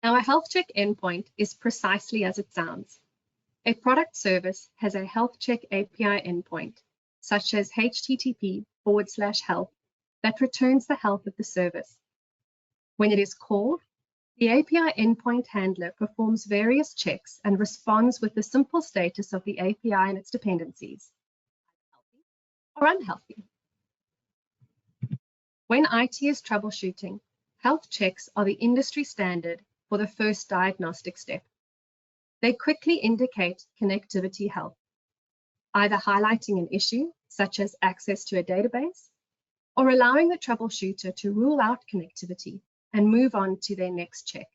Now, a health check endpoint is precisely as it sounds. A product service has a health check API endpoint, such as http://health, that returns the health of the service. When it is called, the API endpoint handler performs various checks and responds with the simple status of the API and its dependencies, healthy or unhealthy. When IT is troubleshooting, health checks are the industry standard for the first diagnostic step. They quickly indicate connectivity health, either highlighting an issue, such as access to a database, or allowing the troubleshooter to rule out connectivity and move on to their next check.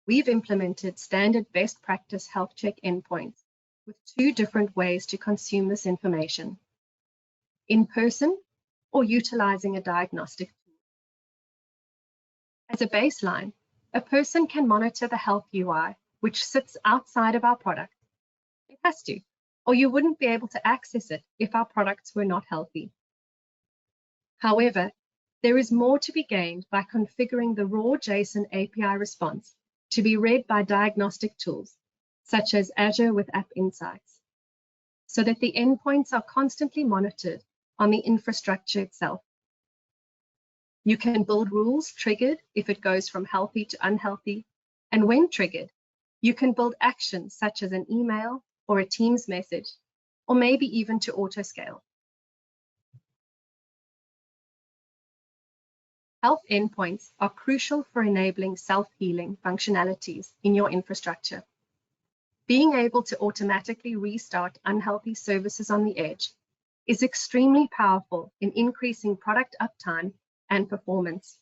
We've implemented standard best practice health check endpoints with two different ways to consume this information: in person or utilizing a diagnostic tool. As a baseline, a person can monitor the health UI, which sits outside of our product. It has to, or you wouldn't be able to access it if our products were not healthy. However, there is more to be gained by configuring the raw JSON API response to be read by diagnostic tools, such as Azure with App Insights, so that the endpoints are constantly monitored on the infrastructure itself. You can build rules triggered if it goes from healthy to unhealthy, and when triggered, you can build actions such as an email or a Teams message, or maybe even to autoscale. Health endpoints are crucial for enabling self-healing functionalities in your infrastructure. Being able to automatically restart unhealthy services on the edge is extremely powerful in increasing product uptime and performance.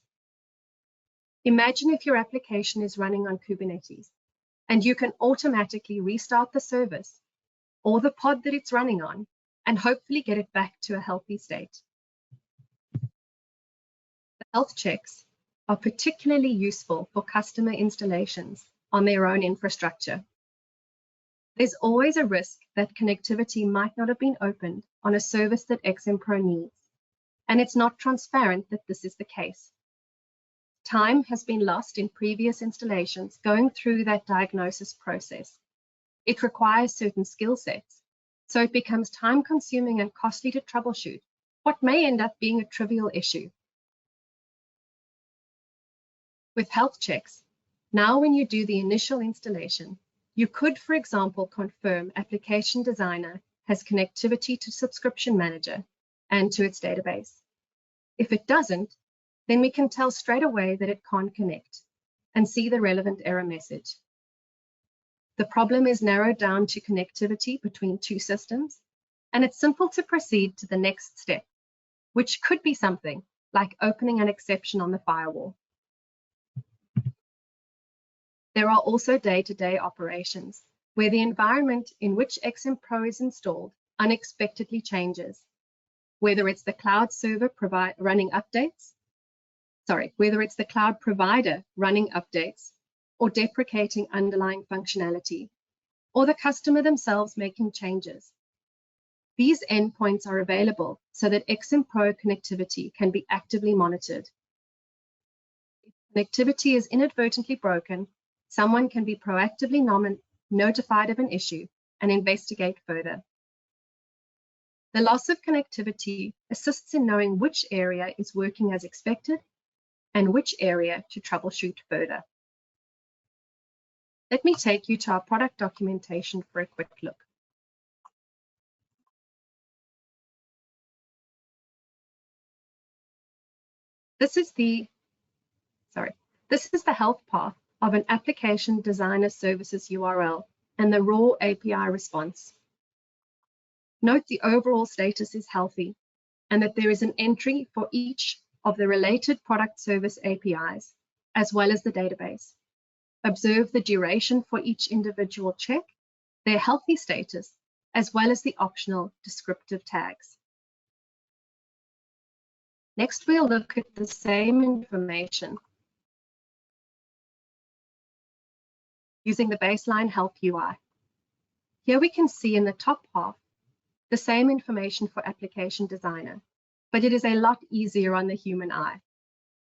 Imagine if your application is running on Kubernetes and you can automatically restart the service or the pod that it's running on and hopefully get it back to a healthy state. The health checks are particularly useful for customer installations on their own infrastructure. There's always a risk that connectivity might not have been opened on a service that XMPro needs, and it's not transparent that this is the case. Time has been lost in previous installations going through that diagnosis process. It requires certain skill sets, so it becomes time-consuming and costly to troubleshoot what may end up being a trivial issue. With health checks, now when you do the initial installation, you could, for example, confirm Application Designer has connectivity to Subscription Manager and to its database. If it doesn't, then we can tell straight away that it can't connect and see the relevant error message. The problem is narrowed down to connectivity between two systems, and it's simple to proceed to the next step, which could be something like opening an exception on the firewall. There are also day-to-day operations where the environment in which XMPro is installed unexpectedly changes, whether it's the cloud server whether it's the cloud provider running updates or deprecating underlying functionality, or the customer themselves making changes. These endpoints are available so that XMPro connectivity can be actively monitored. If connectivity is inadvertently broken, someone can be proactively notified of an issue and investigate further. The loss of connectivity assists in knowing which area is working as expected and which area to troubleshoot further. Let me take you to our product documentation for a quick look. This is the health path of an Application Designer Services URL and the raw API response. Note the overall status is healthy and that there is an entry for each of the related product service APIs, as well as the database. Observe the duration for each individual check, their healthy status, as well as the optional descriptive tags. Next, we'll look at the same information using the baseline health UI. Here we can see in the top half the same information for Application Designer, but it is a lot easier on the human eye.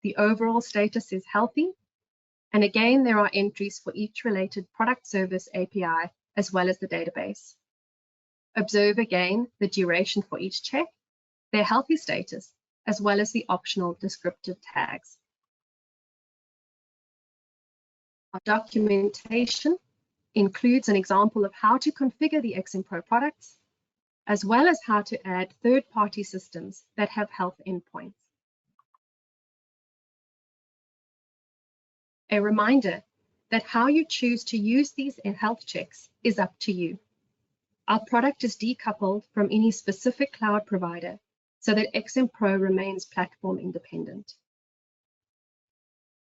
The overall status is healthy. And again, there are entries for each related product service API, as well as the database. Observe again the duration for each check, their healthy status, as well as the optional descriptive tags. Our documentation includes an example of how to configure the XMPro products, as well as how to add third-party systems that have health endpoints. A reminder that how you choose to use these health checks is up to you. Our product is decoupled from any specific cloud provider so that XMPro remains platform independent.